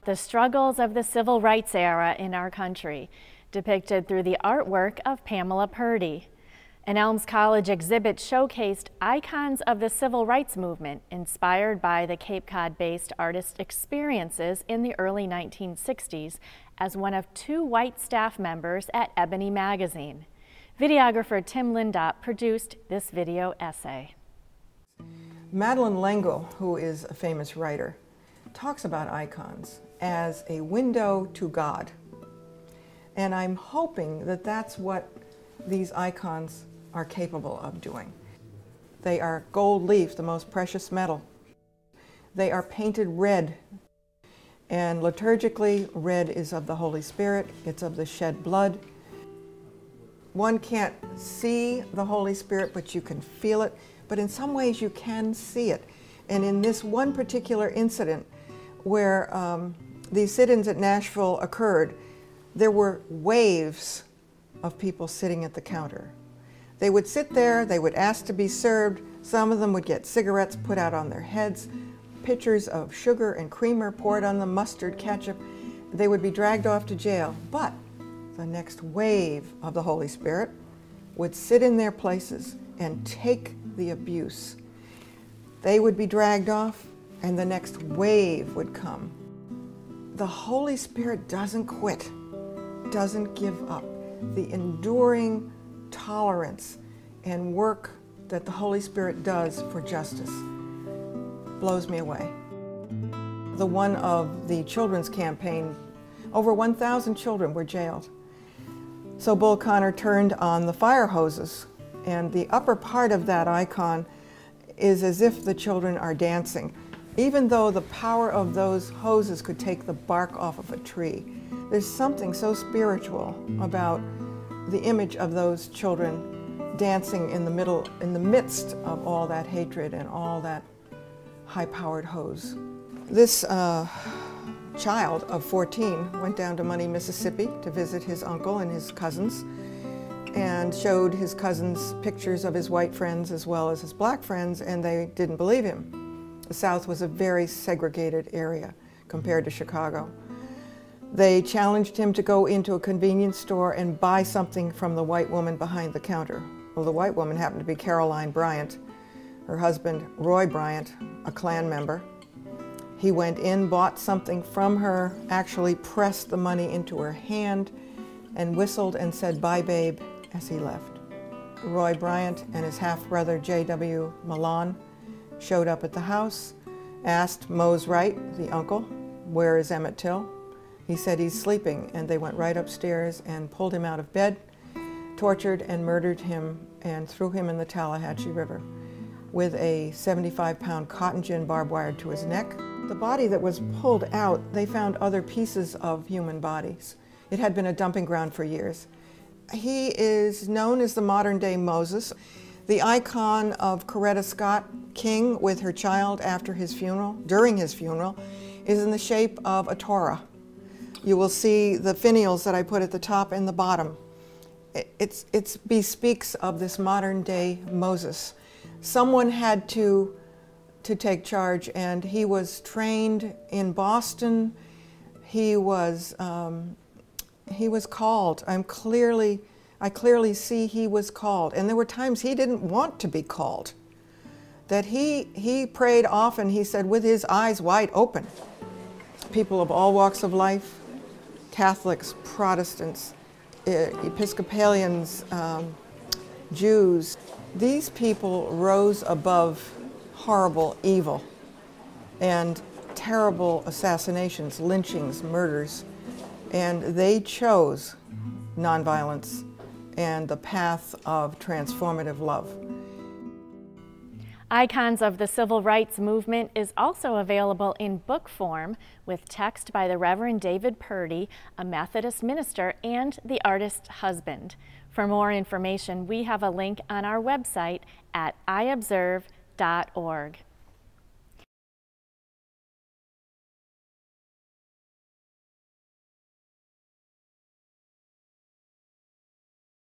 the struggles of the civil rights era in our country, depicted through the artwork of Pamela Purdy. An Elms College exhibit showcased icons of the civil rights movement inspired by the Cape Cod-based artist experiences in the early 1960s as one of 2 white staff members at Ebony magazine. Videographer Tim Lindop produced this video essay. Madeleine LEngle, who is a famous writer, talks about icons as a window to God. And I'm hoping that that's what these icons are capable of doing. They are gold leaf, the most precious metal. They are painted red, and liturgically, red is of the Holy Spirit, it's of the shed blood. One can't see the Holy Spirit, but you can feel it, but in some ways you can see it. And in this one particular incident where these sit-ins at Nashville occurred, there were waves of people sitting at the counter. They would sit there, they would ask to be served, some of them would get cigarettes put out on their heads, pitchers of sugar and creamer poured on them, mustard, ketchup. They would be dragged off to jail. But the next wave of the Holy Spirit would sit in their places and take the abuse. They would be dragged off, and the next wave would come. The Holy Spirit doesn't quit, doesn't give up. The enduring tolerance and work that the Holy Spirit does for justice blows me away. The one of the children's campaign, over 1,000 children were jailed. So Bull Connor turned on the fire hoses, and the upper part of that icon is as if the children are dancing. Even though the power of those hoses could take the bark off of a tree, there's something so spiritual about the image of those children dancing in the midst of all that hatred and all that high-powered hose. This child of 14 went down to Money, Mississippi to visit his uncle and his cousins, and showed his cousins pictures of his white friends as well as his black friends, and they didn't believe him. The South was a very segregated area compared to Chicago. They challenged him to go into a convenience store and buy something from the white woman behind the counter. Well, the white woman happened to be Caroline Bryant, her husband Roy Bryant, a Klan member. He went in, bought something from her, actually pressed the money into her hand, and whistled and said, "Bye, babe," as he left. Roy Bryant and his half-brother J.W. Milan showed up at the house, asked Mose Wright, the uncle, "Where is Emmett Till?" He said, "He's sleeping," and they went right upstairs and pulled him out of bed, tortured and murdered him, and threw him in the Tallahatchie River with a 75-pound cotton gin barbed wire to his neck. The body that was pulled out, they found other pieces of human bodies. It had been a dumping ground for years. He is known as the modern-day Moses. The icon of Coretta Scott King with her child after his funeral, during his funeral, is in the shape of a Torah. You will see the finials that I put at the top and the bottom. It bespeaks of this modern-day Moses. Someone had to take charge, and he was trained in Boston. He was called. I clearly see he was called, and there were times he didn't want to be called. That he prayed often, he said, with his eyes wide open. People of all walks of life, Catholics, Protestants, Episcopalians, Jews, these people rose above horrible evil and terrible assassinations, lynchings, murders, and they chose nonviolence and the path of transformative love. Icons of the Civil Rights Movement is also available in book form with text by the Reverend David Purdy, a Methodist minister and the artist's husband. For more information, we have a link on our website at iobserve.org.